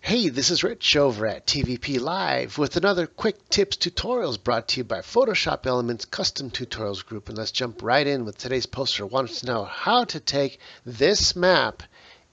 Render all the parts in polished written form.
Hey, this is Rich over at TVP Live with another quick tips tutorials brought to you by Photoshop Elements Custom Tutorials Group. And let's jump right in with today's poster. I want us to know how to take this map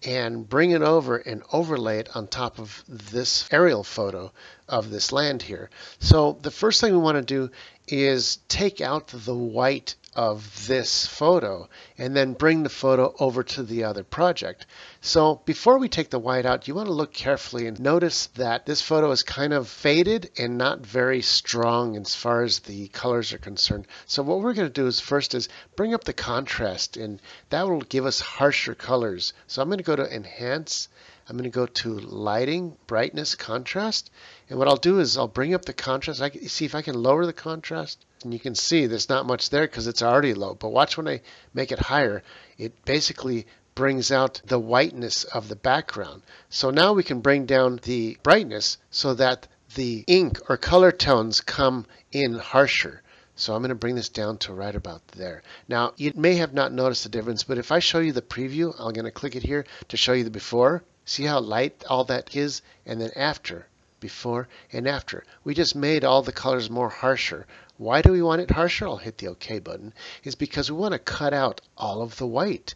and bring it over and overlay it on top of this aerial photo of this land here. So the first thing we want to do is take out the white of this photo and then bring the photo over to the other project. So before we take the white out, you want to look carefully and notice that this photo is kind of faded and not very strong as far as the colors are concerned. So what we're going to do is first is bring up the contrast, and that will give us harsher colors. So I'm going to go to Enhance. I'm going to go to Lighting, Brightness, Contrast. And what I'll do is I'll bring up the contrast. See if I can lower the contrast. And you can see there's not much there because it's already low. But watch when I make it higher. It basically brings out the whiteness of the background. So now we can bring down the brightness so that the ink or color tones come in harsher. So I'm going to bring this down to right about there. Now, you may have not noticed the difference, but if I show you the preview, I'm going to click it here to show you the before. See how light all that is? And then after, before and after. We just made all the colors more harsher. Why do we want it harsher? I'll hit the OK button. Is because we want to cut out all of the white.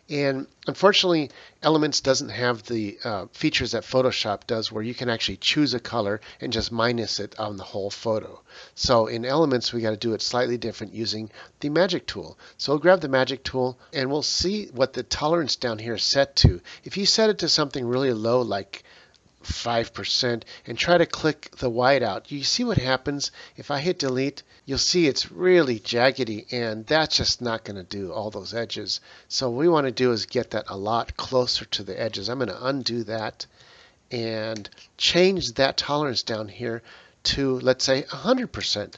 And unfortunately, Elements doesn't have the features that Photoshop does where you can actually choose a color and just minus it on the whole photo. So in Elements, we got to do it slightly different using the Magic Tool. So we'll grab the Magic Tool and we'll see what the tolerance down here is set to. If you set it to something really low like 5% and try to click the white out, you see what happens. If I hit delete, you'll see it's really jaggedy, and that's just not going to do all those edges. So what we want to do is get that a lot closer to the edges. I'm going to undo that and change that tolerance down here to, let's say, 100%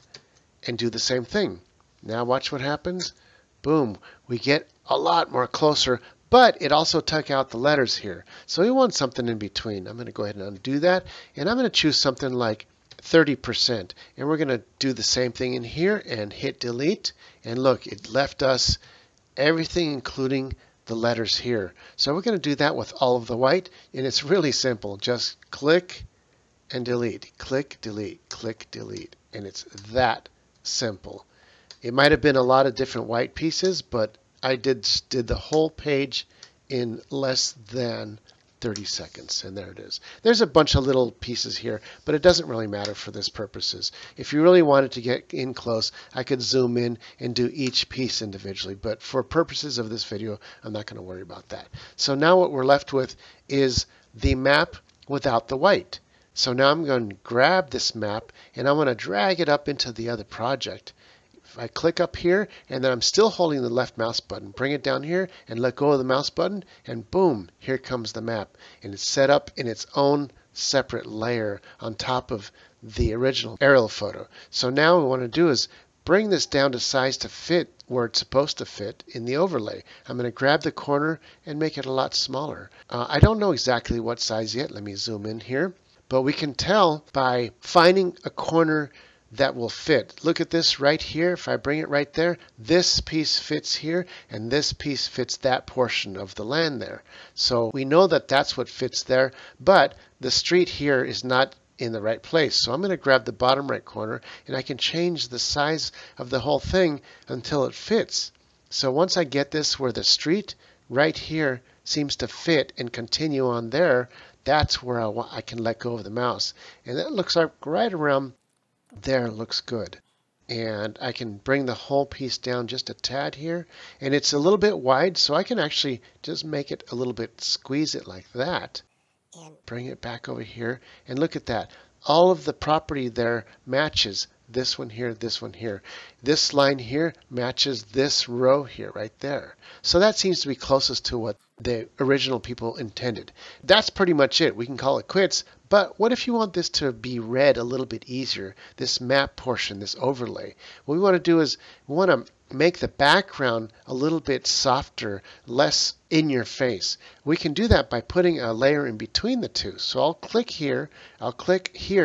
and do the same thing. Now watch what happens. Boom, we get a lot more closer. But it also took out the letters here. So we want something in between. I'm going to go ahead and undo that. And I'm going to choose something like 30%. And we're going to do the same thing in here and hit delete. And look, it left us everything including the letters here. So we're going to do that with all of the white. And it's really simple. Just click and delete. Click, delete, click, delete. And it's that simple. It might have been a lot of different white pieces, but I did the whole page in less than 30 seconds, and there it is. There's a bunch of little pieces here, but it doesn't really matter for this purposes. If you really wanted to get in close, I could zoom in and do each piece individually, but for purposes of this video, I'm not going to worry about that. So now what we're left with is the map without the white. So now I'm going to grab this map, and I want to drag it up into the other project. If I click up here and then I'm still holding the left mouse button, bring it down here and let go of the mouse button, and boom, here comes the map. And it's set up in its own separate layer on top of the original aerial photo. So now what we want to do is bring this down to size to fit where it's supposed to fit in the overlay. I'm going to grab the corner and make it a lot smaller. I don't know exactly what size yet. Let me zoom in here. But we can tell by finding a corner that will fit. Look at this right here. If I bring it right there, this piece fits here and this piece fits that portion of the land there. So we know that that's what fits there, but the street here is not in the right place. So I'm going to grab the bottom right corner and I can change the size of the whole thing until it fits. So once I get this where the street right here seems to fit and continue on there, that's where I can let go of the mouse. And that looks like right around there. Looks good. And I can bring the whole piece down just a tad here, and it's a little bit wide, so I can actually just make it a little bit, squeeze it like that and bring it back over here, and look at that. All of the property there matches this one here, this one here. This line here matches this row here right there. So that seems to be closest to what the original people intended. That's pretty much it. We can call it quits. But what if you want this to be read a little bit easier, this map portion, this overlay? What we want to do is we want to make the background a little bit softer, less in your face. We can do that by putting a layer in between the two. So I'll click here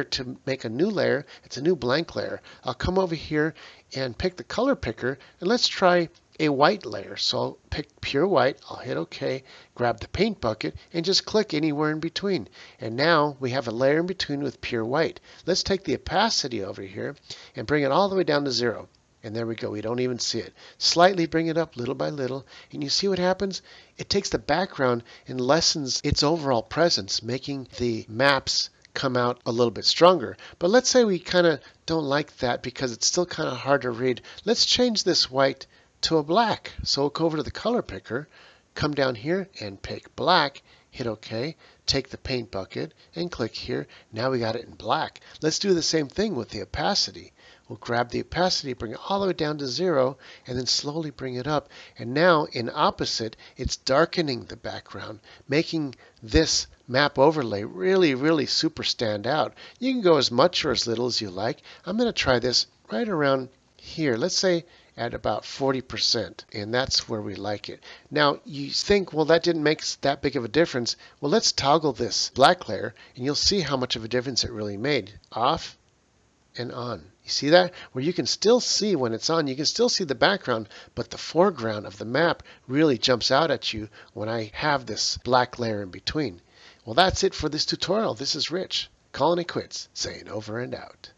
to make a new layer. It's a new blank layer. I'll come over here and pick the color picker, and let's try a white layer. So I'll pick pure white, I'll hit OK, grab the paint bucket, and just click anywhere in between. And now we have a layer in between with pure white. Let's take the opacity over here and bring it all the way down to 0. And there we go. We don't even see it. Slightly bring it up little by little. And you see what happens? It takes the background and lessens its overall presence, making the maps come out a little bit stronger. But let's say we kind of don't like that because it's still kind of hard to read. Let's change this white to a black. So we'll go over to the color picker, come down here and pick black, hit OK, take the paint bucket and click here. Now we got it in black. Let's do the same thing with the opacity. We'll grab the opacity, bring it all the way down to 0, and then slowly bring it up. And now in opposite, it's darkening the background, making this map overlay really, really super stand out. You can go as much or as little as you like. I'm going to try this right around here. Let's say at about 40%, and that's where we like it. Now you think, well, that didn't make that big of a difference. Well, let's toggle this black layer, and you'll see how much of a difference it really made. Off and on. You see that? Where you can still see when it's on, you can still see the background, but the foreground of the map really jumps out at you when I have this black layer in between. Well, that's it for this tutorial. This is Rich, calling it quits, saying over and out.